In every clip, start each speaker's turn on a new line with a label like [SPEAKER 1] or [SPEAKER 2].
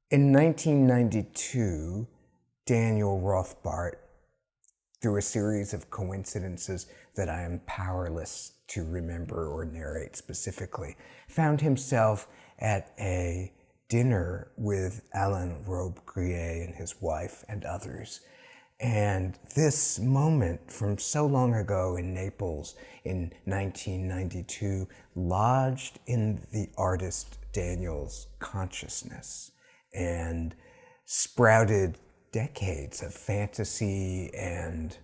[SPEAKER 1] In 1992, Daniel Rothbart, through a series of coincidences that I am powerless to remember or narrate specifically, found himself at a dinner with Alain Robbe-Grillet and his wife and others. And this moment from so long ago in Naples in 1992 lodged in the artist Daniel's consciousness and sprouted decades of fantasy and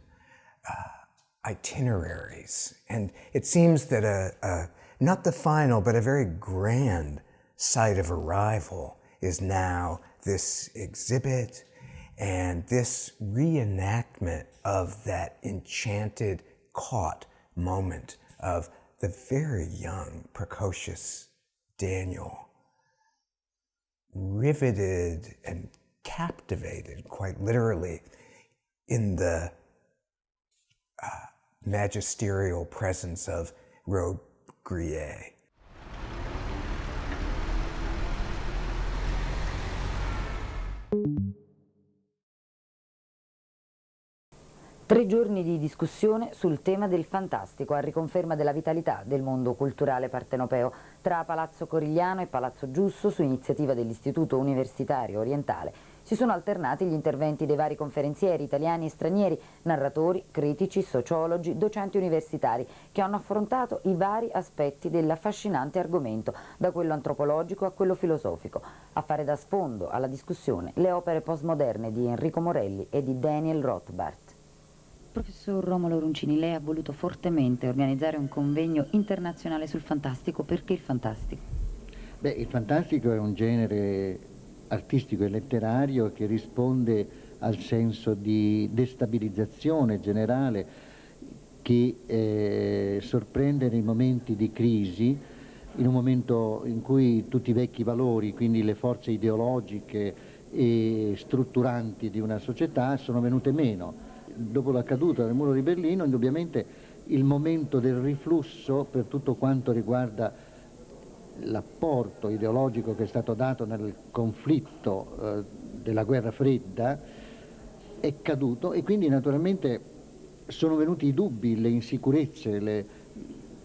[SPEAKER 1] itineraries. And it seems that not the final, but a very grand site of arrival is now this exhibit and this reenactment of that enchanted, caught moment of the very young, precocious Daniel, riveted and captivated, quite literally, in the magisterial presence of Robbe-Grillet.
[SPEAKER 2] 3 giorni di discussione sul tema del fantastico, a riconferma della vitalità del mondo culturale partenopeo, tra Palazzo Corigliano e Palazzo Giusto, su iniziativa dell'Istituto Universitario Orientale. Si sono alternati gli interventi dei vari conferenzieri italiani e stranieri, narratori, critici, sociologi, docenti universitari, che hanno affrontato i vari aspetti dell'affascinante argomento, da quello antropologico a quello filosofico. A fare da sfondo alla discussione le opere postmoderne di Enrico Morelli e di Daniel Rothbart. Professor Romolo Roncini, lei ha voluto fortemente organizzare un convegno internazionale sul fantastico. Perché il fantastico?
[SPEAKER 3] Beh, il fantastico è un genere artistico e letterario che risponde al senso di destabilizzazione generale che sorprende nei momenti di crisi, in un momento in cui tutti i vecchi valori, quindi le forze ideologiche e strutturanti di una società, sono venute meno. Dopo la caduta del muro di Berlino, indubbiamente il momento del riflusso per tutto quanto riguarda l'apporto ideologico che è stato dato nel conflitto della guerra fredda è caduto, e quindi naturalmente sono venuti i dubbi, le insicurezze,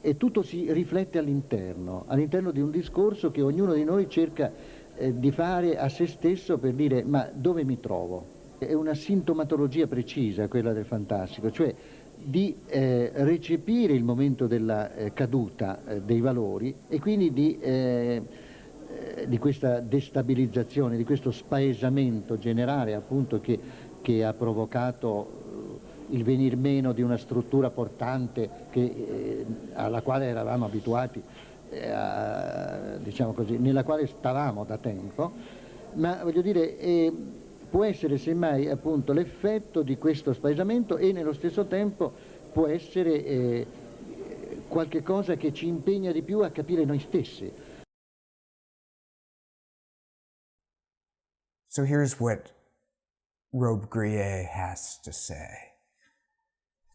[SPEAKER 3] e tutto si riflette all'interno di un discorso che ognuno di noi cerca di fare a se stesso, per dire: ma dove mi trovo? È una sintomatologia precisa quella del fantastico, cioè di recepire il momento della caduta dei valori, e quindi di questa destabilizzazione, di questo spaesamento generale, appunto, che ha provocato il venir meno di una struttura portante alla quale eravamo abituati, diciamo così, nella quale stavamo da tempo, ma voglio dire può essere semmai appunto l'effetto di questo spaesamento, e nello stesso tempo può essere qualche cosa che ci impegna di più a capire noi stessi.
[SPEAKER 1] So here's what Robbe-Grillet has to say.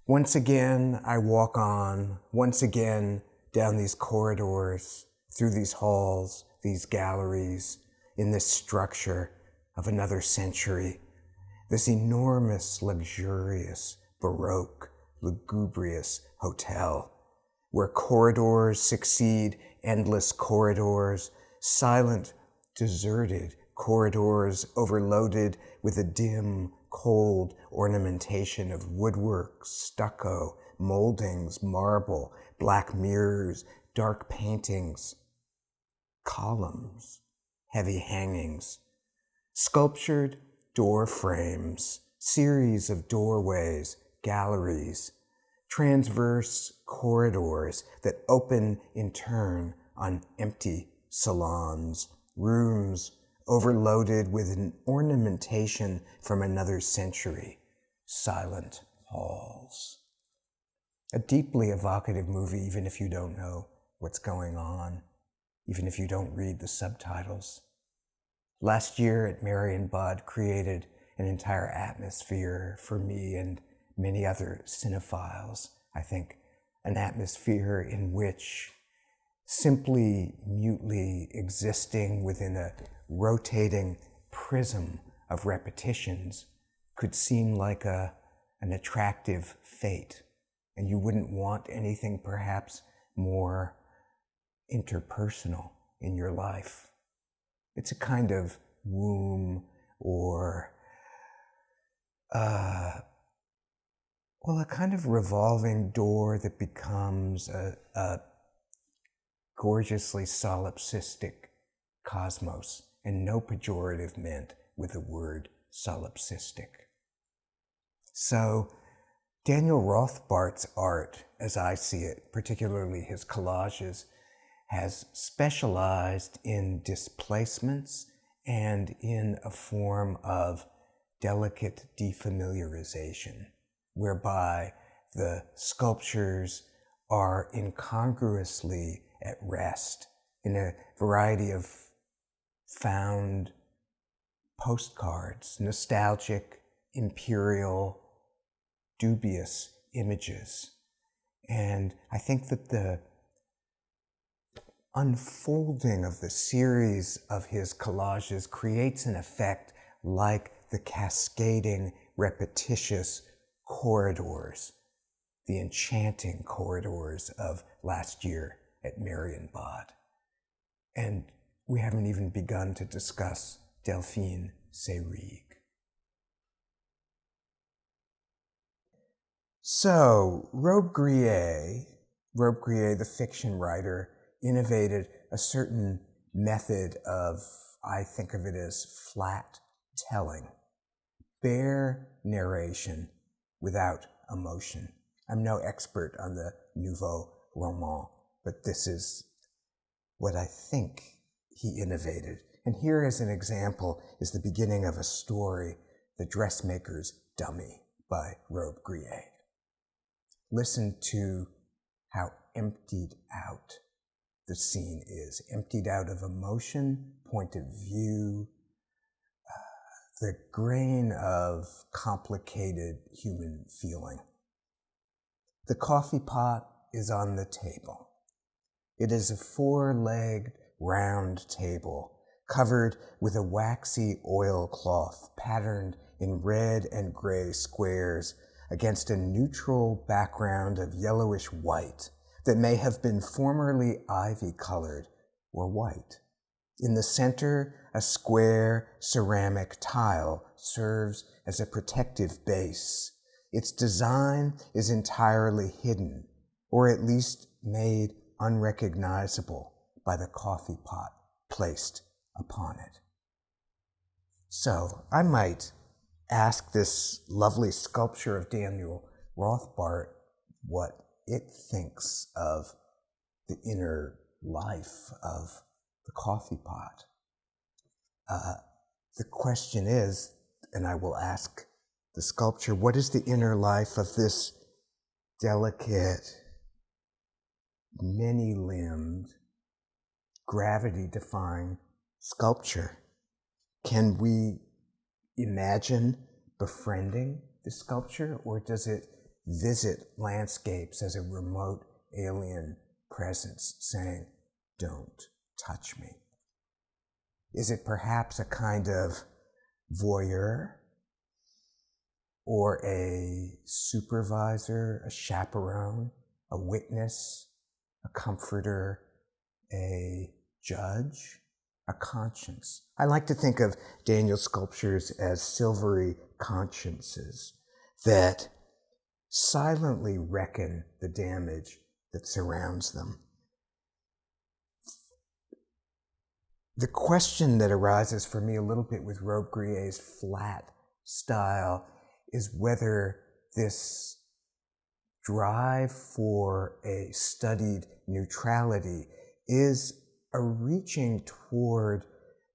[SPEAKER 1] Once again, I walk on, once again, down these corridors, through these halls, these galleries, in this structure of another century, this enormous, luxurious, baroque, lugubrious hotel, where corridors succeed endless corridors, silent, deserted corridors overloaded with a dim, cold ornamentation of woodwork, stucco, moldings, marble, black mirrors, dark paintings, columns, heavy hangings, sculptured door frames, series of doorways, galleries, transverse corridors that open in turn on empty salons, rooms overloaded with an ornamentation from another century, silent halls. A deeply evocative movie, even if you don't know what's going on, even if you don't read the subtitles. Last year at Marion Budd created an entire atmosphere for me and many other cinephiles, I think, an atmosphere in which simply mutely existing within a rotating prism of repetitions could seem like an attractive fate, and you wouldn't want anything perhaps more interpersonal in your life. It's a kind of womb or a kind of revolving door that becomes a gorgeously solipsistic cosmos, and no pejorative meant with the word solipsistic. So Daniel Rothbart's art, as I see it, particularly his collages, has specialized in displacements and in a form of delicate defamiliarization, whereby the sculptures are incongruously at rest in a variety of found postcards, nostalgic, imperial, dubious images. And I think that the unfolding of the series of his collages creates an effect like the cascading, repetitious corridors, the enchanting corridors of last year at Marienbad. And we haven't even begun to discuss Delphine Seyrig. So, Robbe-Grillet, the fiction writer, innovated a certain method of, I think of it as flat telling, bare narration without emotion. I'm no expert on the Nouveau Roman, but this is what I think he innovated. And here as an example is the beginning of a story, The Dressmaker's Dummy by Robbe-Grillet. Listen to how emptied out the scene is, emptied out of emotion, point of view, the grain of complicated human feeling. The coffee pot is on the table. It is a four-legged round table covered with a waxy oilcloth patterned in red and gray squares against a neutral background of yellowish white that may have been formerly ivy-colored or white. In the center, a square ceramic tile serves as a protective base. Its design is entirely hidden, or at least made unrecognizable by the coffee pot placed upon it. So I might ask this lovely sculpture of Daniel Rothbart what it thinks of the inner life of the coffee pot. The question is, and I will ask the sculpture, what is the inner life of this delicate, many-limbed, gravity-defying sculpture? Can we imagine befriending the sculpture, or does it visit landscapes as a remote alien presence saying, "Don't touch me"? Is it perhaps a kind of voyeur, or a supervisor, a chaperone, a witness, a comforter, a judge, a conscience? I like to think of Daniel's sculptures as silvery consciences that silently reckon the damage that surrounds them. The question that arises for me a little bit with Robbe-Grillet's flat style is whether this drive for a studied neutrality is a reaching toward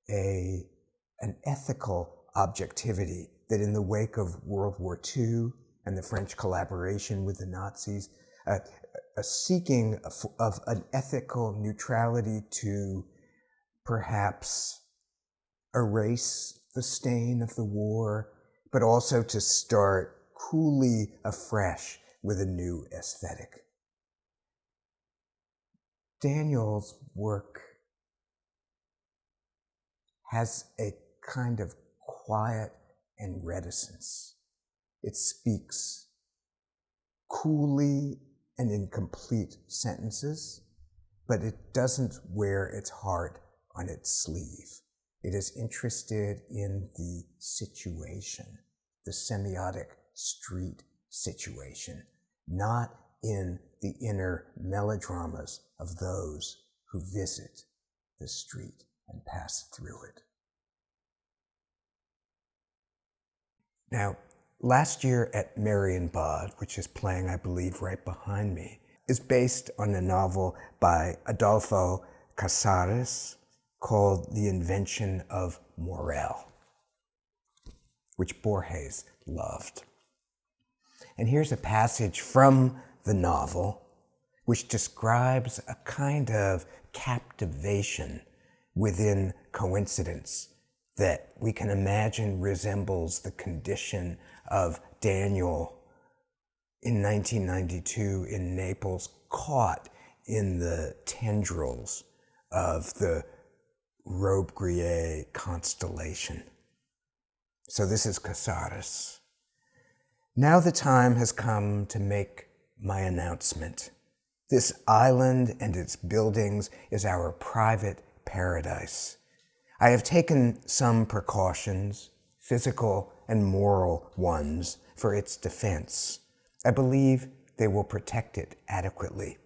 [SPEAKER 1] an ethical objectivity that in the wake of World War II and the French collaboration with the Nazis, a seeking of an ethical neutrality to perhaps erase the stain of the war, but also to start coolly afresh with a new aesthetic. Daniel's work has a kind of quiet and reticence. It speaks coolly and in complete sentences, but it doesn't wear its heart on its sleeve. It is interested in the situation, the semiotic street situation, not in the inner melodramas of those who visit the street and pass through it. Now, last year at Marienbad, which is playing, I believe, right behind me, is based on a novel by Adolfo Casares called The Invention of Morel, which Borges loved. And here's a passage from the novel which describes a kind of captivation within coincidence that we can imagine resembles the condition of Daniel in 1992 in Naples, caught in the tendrils of the Robbe-Grillet constellation. So this is Casares. Now the time has come to make my announcement. This island and its buildings is our private paradise. I have taken some precautions, physical and moral ones, for its defense. I believe they will protect it adequately.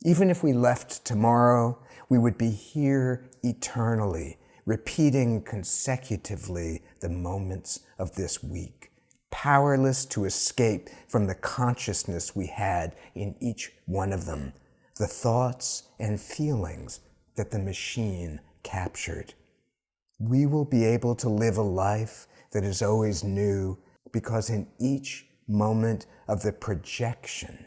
[SPEAKER 1] Even if we left tomorrow, we would be here eternally, repeating consecutively the moments of this week, powerless to escape from the consciousness we had in each one of them, the thoughts and feelings that the machine captured. We will be able to live a life that is always new, because in each moment of the projection,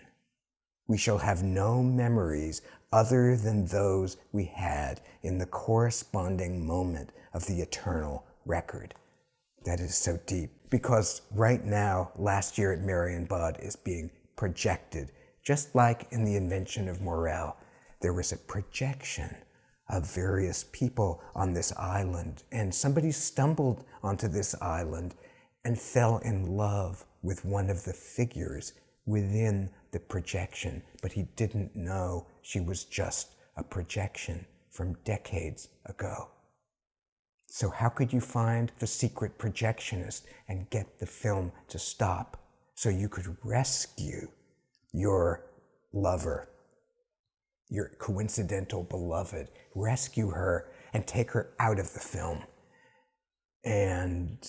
[SPEAKER 1] we shall have no memories other than those we had in the corresponding moment of the eternal record. That is so deep, because right now, last year at Marienbad is being projected, just like in The Invention of Morel. There was a projection of various people on this island, and somebody stumbled onto this island and fell in love with one of the figures within the projection, but he didn't know she was just a projection from decades ago. So how could you find the secret projectionist and get the film to stop so you could rescue your lover, your coincidental beloved, rescue her and take her out of the film? And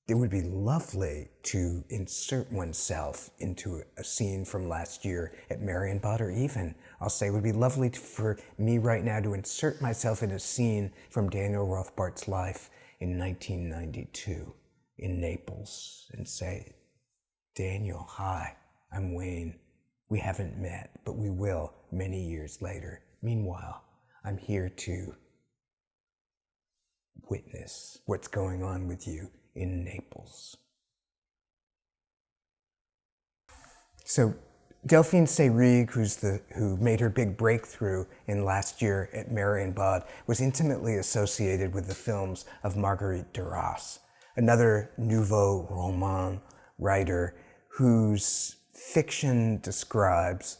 [SPEAKER 1] it would be lovely to insert oneself into a scene from last year at Marienbad, or even, I'll say, it would be lovely for me right now to insert myself in a scene from Daniel Rothbart's life in 1992 in Naples and say, Daniel, hi, I'm Wayne. We haven't met, but we will many years later. Meanwhile, I'm here to witness what's going on with you in Naples. So Delphine Seyrig, who made her big breakthrough in last year at Marienbad, was intimately associated with the films of Marguerite Duras, another Nouveau Roman writer whose fiction describes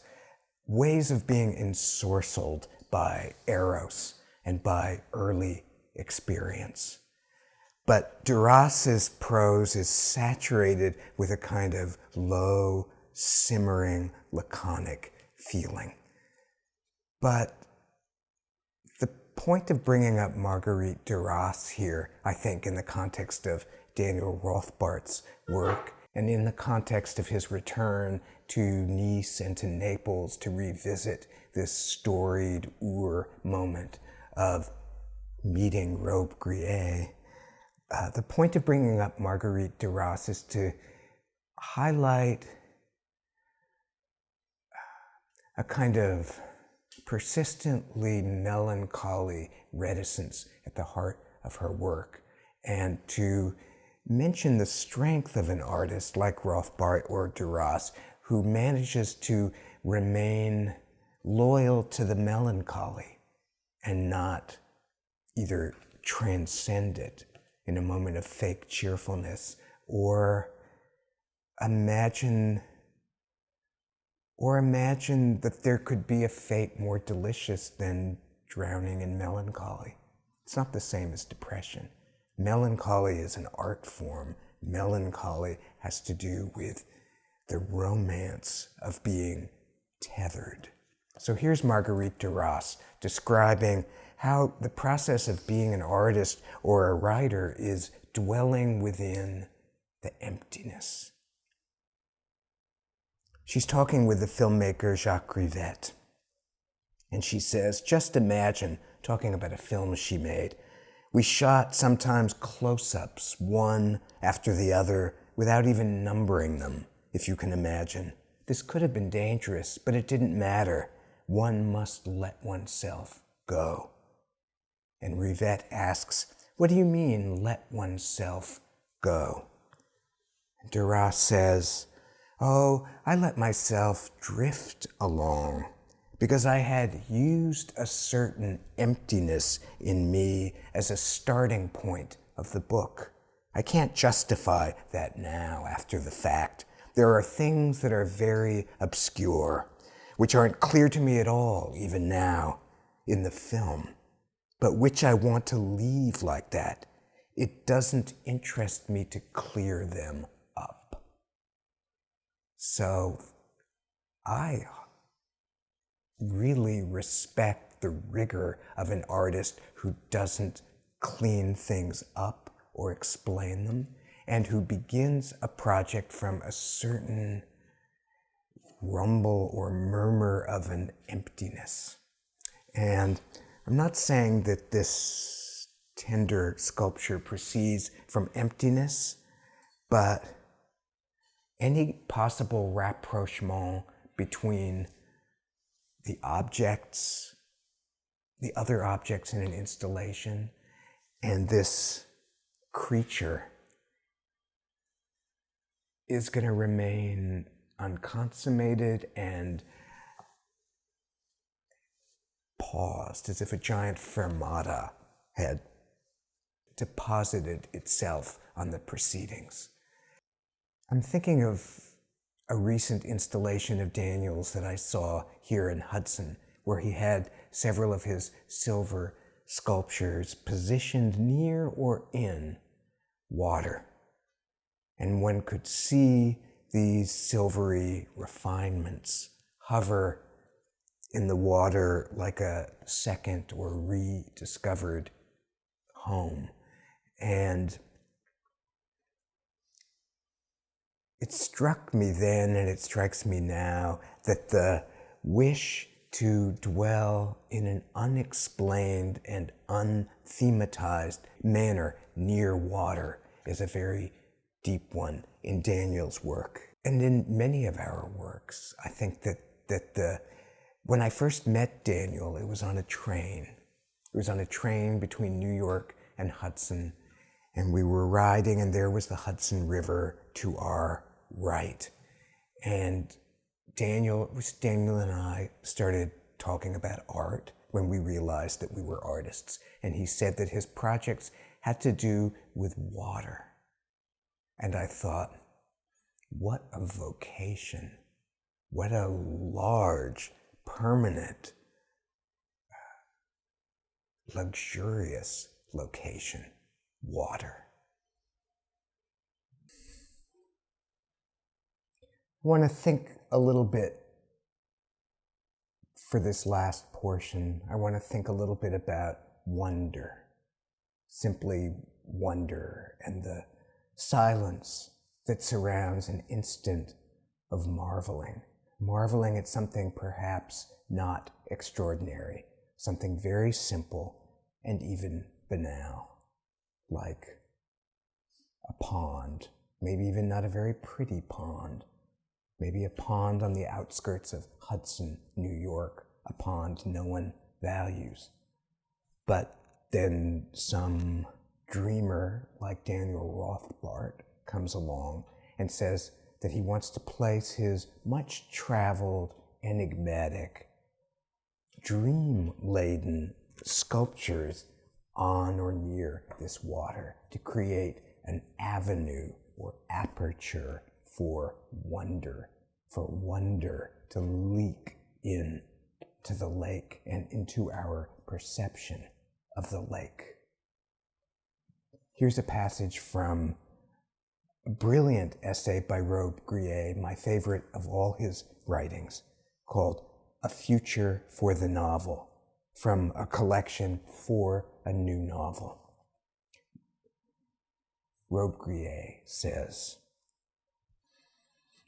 [SPEAKER 1] ways of being ensorcelled by eros and by early experience. But Duras's prose is saturated with a kind of low, simmering, laconic feeling. But the point of bringing up Marguerite Duras here, I think, in the context of Daniel Rothbart's work, and in the context of his return to Nice and to Naples to revisit this storied moment of meeting Robbe-Grillet, the point of bringing up Marguerite Duras is to highlight a kind of persistently melancholy reticence at the heart of her work, and to mention the strength of an artist like Rothbart or Duras, who manages to remain loyal to the melancholy and not either transcend it in a moment of fake cheerfulness, or imagine that there could be a fate more delicious than drowning in melancholy. It's not the same as depression. Melancholy is an art form. Melancholy has to do with the romance of being tethered. So here's Marguerite Duras describing how the process of being an artist or a writer is dwelling within the emptiness. She's talking with the filmmaker Jacques Rivette, and she says, just imagine, talking about a film she made, we shot sometimes close-ups, one after the other, without even numbering them, if you can imagine. This could have been dangerous, but it didn't matter. One must let oneself go. And Rivette asks, what do you mean, let oneself go? Duras says, oh, I let myself drift along because I had used a certain emptiness in me as a starting point of the book. I can't justify that now after the fact. There are things that are very obscure, which aren't clear to me at all, even now, in the film, but which I want to leave like that. It doesn't interest me to clear them up. So I really respect the rigor of an artist who doesn't clean things up or explain them, and who begins a project from a certain rumble or murmur of an emptiness. And I'm not saying that this tender sculpture proceeds from emptiness, but any possible rapprochement between the objects, the other objects in an installation, and this creature is going to remain unconsummated and paused, as if a giant fermata had deposited itself on the proceedings. I'm thinking of a recent installation of Daniel's that I saw here in Hudson, where he had several of his silver sculptures positioned near or in water. And one could see these silvery refinements hover in the water like a second or rediscovered home. And it struck me then, and it strikes me now, that the wish to dwell in an unexplained and unthematized manner near water is a very deep one in Daniel's work, and in many of our works. I think that when I first met Daniel, it was on a train. It was on a train between New York and Hudson, and we were riding, and there was the Hudson River to our right. And Daniel and I started talking about art when we realized that we were artists. And he said that his projects had to do with water. And I thought, what a vocation. What a large, permanent, luxurious location. Water. I want to think a little bit for this last portion. I want to think a little bit about wonder, simply wonder, and the silence that surrounds an instant of marveling. Marveling at something perhaps not extraordinary, something very simple and even banal, like a pond, maybe even not a very pretty pond. Maybe a pond on the outskirts of Hudson, New York, a pond no one values. But then some dreamer like Daniel Rothbart comes along and says that he wants to place his much-traveled, enigmatic, dream-laden sculptures on or near this water, to create an avenue or aperture for wonder to leak in to the lake and into our perception of the lake. Here's a passage from a brilliant essay by Robbe-Grillet, my favorite of all his writings, called A Future for the Novel, from a collection For a New Novel. Robbe-Grillet says,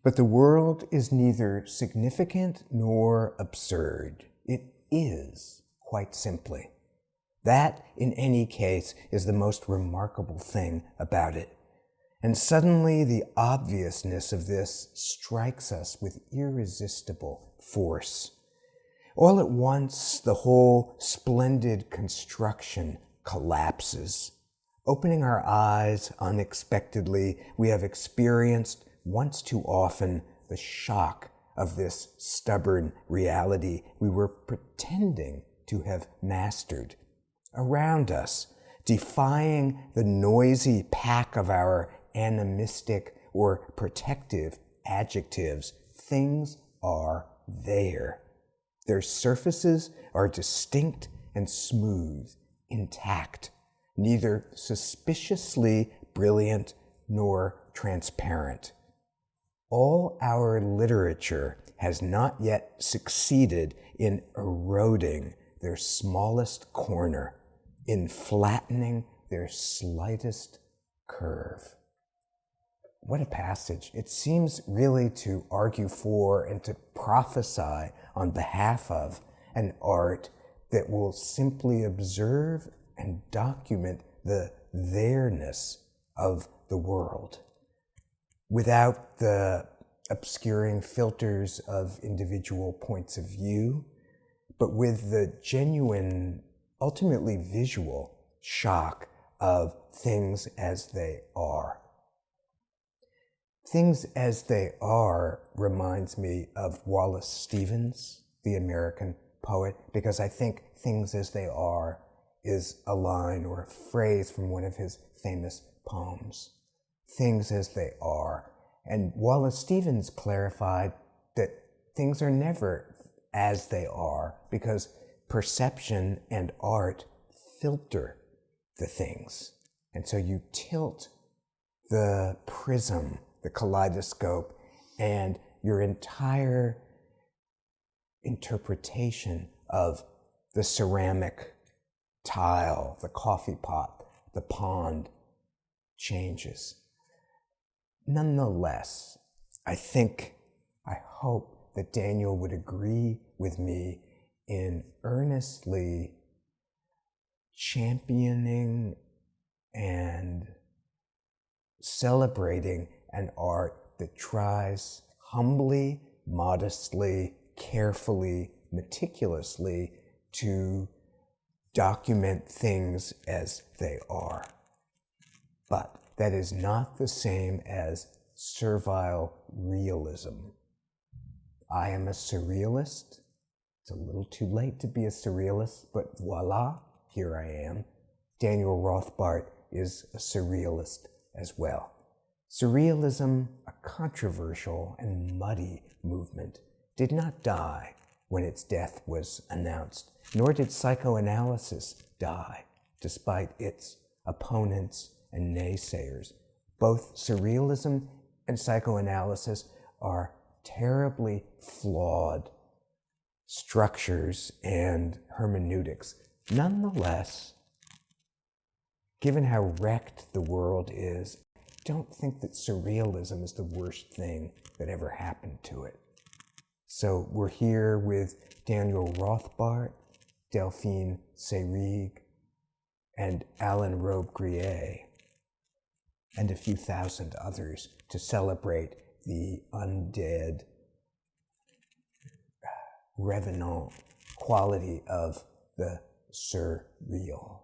[SPEAKER 1] "But the world is neither significant nor absurd. It is, quite simply. That, in any case, is the most remarkable thing about it. And suddenly the obviousness of this strikes us with irresistible force. All at once, the whole splendid construction collapses. Opening our eyes unexpectedly, we have experienced once too often the shock of this stubborn reality we were pretending to have mastered. Around us, defying the noisy pack of our animistic or protective adjectives, things are there. Their surfaces are distinct and smooth, intact, neither suspiciously brilliant nor transparent. All our literature has not yet succeeded in eroding their smallest corner, in flattening their slightest curve." What a passage. It seems really to argue for and to prophesy on behalf of an art that will simply observe and document the there-ness of the world without the obscuring filters of individual points of view, but with the genuine, ultimately visual shock of things as they are. Things as they are reminds me of Wallace Stevens, the American poet, because I think things as they are is a line or a phrase from one of his famous poems. Things as they are. And Wallace Stevens clarified that things are never as they are because perception and art filter the things. And so you tilt the prism, the kaleidoscope, and your entire interpretation of the ceramic tile, the coffee pot, the pond changes. Nonetheless, I hope that Daniel would agree with me in earnestly championing and celebrating an art that tries humbly, modestly, carefully, meticulously to document things as they are. But that is not the same as servile realism. I am a surrealist. It's a little too late to be a surrealist, but voila, here I am. Daniel Rothbart is a surrealist as well. Surrealism, a controversial and muddy movement, did not die when its death was announced, nor did psychoanalysis die, despite its opponents and naysayers. Both surrealism and psychoanalysis are terribly flawed structures and hermeneutics. Nonetheless, given how wrecked the world is, I don't think that surrealism is the worst thing that ever happened to it. So we're here with Daniel Rothbart, Delphine Seyrig, and Alain Robbe-Grillet, and a few thousand others to celebrate the undead, revenant quality of the surreal.